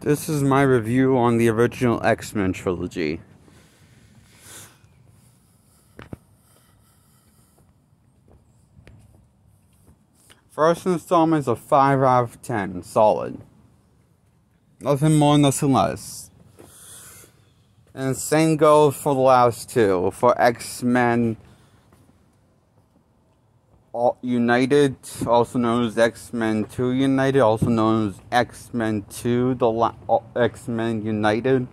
This is my review on the original X-Men trilogy. First installment is a 5 out of 10, solid. Nothing more, nothing less. And the same goes for the last two, for X-Men United, also known as X-Men 2 United, also known as X-Men 2, X-Men United,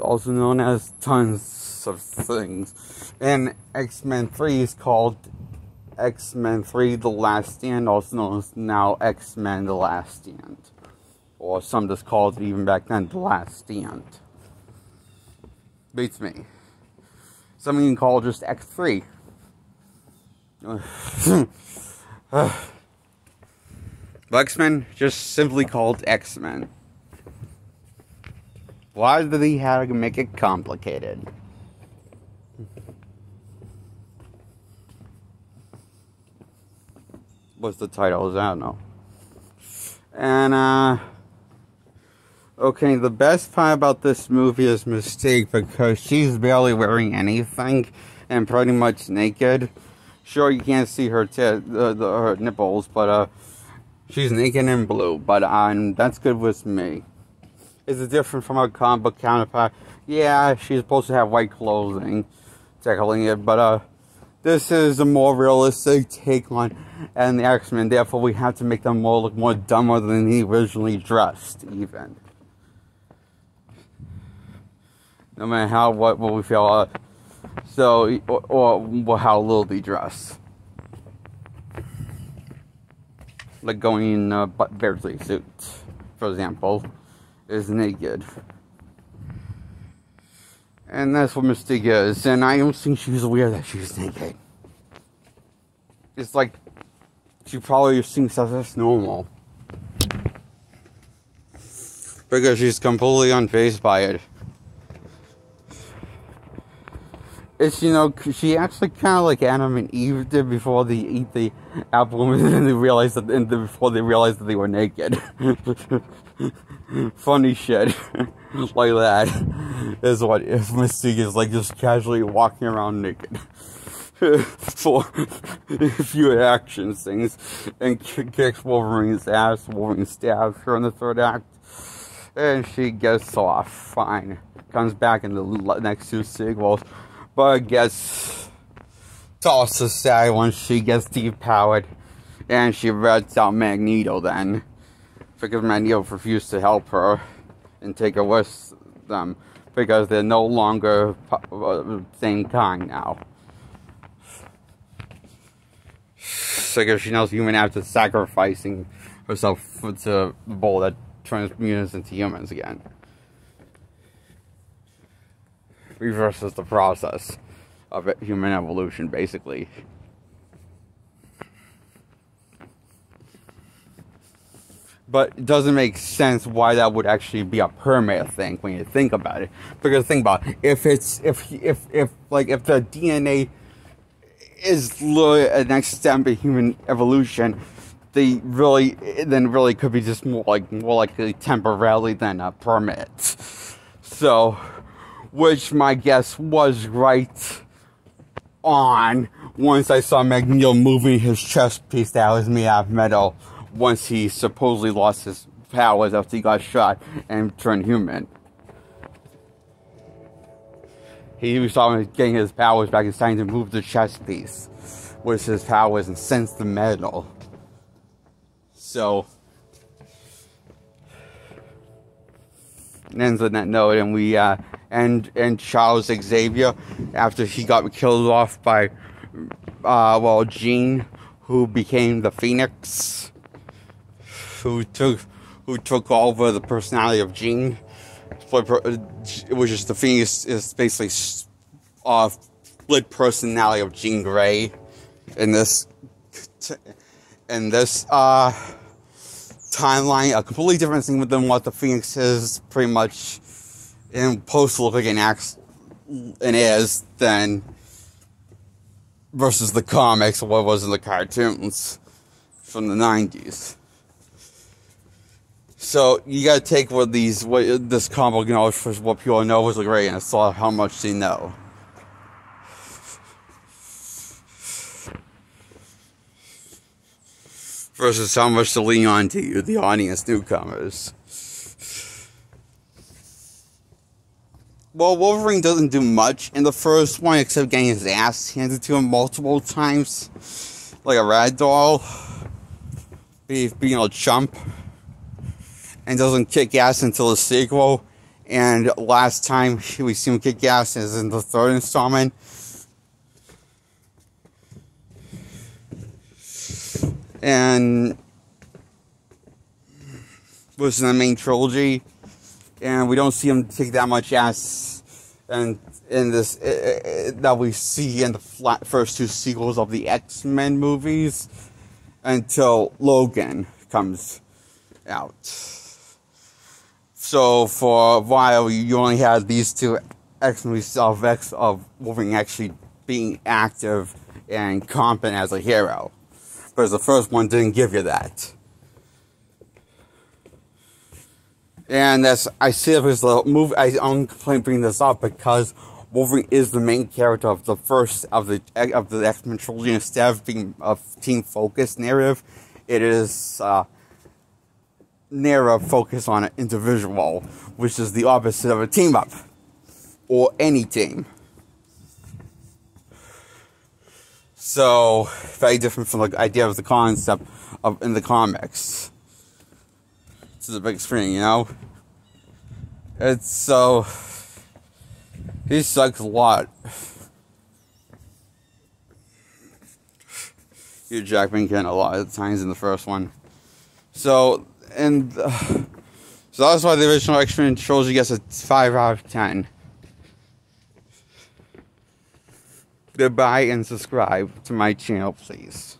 also known as tons of things. And X-Men 3 is called X-Men 3 The Last Stand, also known as now X-Men The Last Stand. Or some just called it even back then The Last Stand. Beats me. Some you can call it just X3. X-Men, just simply called X-Men. Why did he have to make it complicated? What's the title? I don't know. And, okay, the best part about this movie is Mystique, because she's barely wearing anything and pretty much naked. Sure, you can't see her her nipples, but she's naked and blue. But that's good with me. Is it different from her comic book counterpart? Yeah, she's supposed to have white clothing, tackling it, but this is a more realistic take on the X-Men. Therefore, we have to make them look more dumber than he originally dressed, even. No matter what we feel, or how little they dress. Like going in a Beardsley suit, for example, is naked. And that's what Mystique is, and I don't think she was aware that she was naked. It's like, she probably thinks that's normal. Because she's completely unfazed by it. It's, you know, she actually kind of like Adam and Eve did before they eat the apple, and then they realized that, before they realized that they were naked. Funny shit. Like that is what if Mystique is like just casually walking around naked for a few action things and kicks Wolverine's ass. Wolverine stabs her in the third act, and she gets off fine. Comes back in the next two sequels, but gets tossed aside once she gets depowered, and she reds out Magneto then, because Magneto refused to help her and take her with them, because they're no longer same kind now. Because she knows human after sacrificing herself to the bowl that turns mutants into humans again. Reverses the process of human evolution, basically. But it doesn't make sense why that would actually be a permanent thing when you think about it. Because think about it, if the DNA is literally an next step in human evolution, they really could be just more likely temporarily than permanent. So, which my guess was right on once I saw Magneto moving his chest piece that was made out of metal. Once he supposedly lost his powers after he got shot and turned human. He saw him getting his powers back and starting to move the chest piece with his powers and sense the metal. So, it ends on that note, and we and Charles Xavier, after he got killed off by Jean, who became the Phoenix. Who took over the personality of Jean, which is the Phoenix is basically split personality of Jean Grey in this timeline, a completely different thing than what the Phoenix is pretty much in post-looking and acts and is than versus the comics or what was in the cartoons from the 90s. So you gotta take what this comic book knows for what people know was great, and saw how much they know. Versus how much to lean on to you, the audience newcomers. Well, Wolverine doesn't do much in the first one except getting his ass handed to him multiple times. Like a rag doll. Being a chump. And doesn't kick ass until the sequel. And last time we see him kick ass is in the third installment. And was in the main trilogy. And we don't see him take that much ass and in this that we see in the first two sequels of the X-Men movies until Logan comes out. So for a while you only had these two X-Men of Wolverine actually being active and competent as a hero. Whereas the first one didn't give you that. And I say it because the movie, I only bring this up because Wolverine is the main character of the first of the X-Men trilogy. Instead of being a team-focused narrative, it is narrative focused on an individual, which is the opposite of a team-up or any team. So very different from the idea of the concept of in the comics. This is a big screen, you know? It's so... He sucks a lot. Hugh Jackman can a lot of times in the first one. So, so that's why the original X-Men trilogy gets a 5 out of 10. Goodbye and subscribe to my channel, please.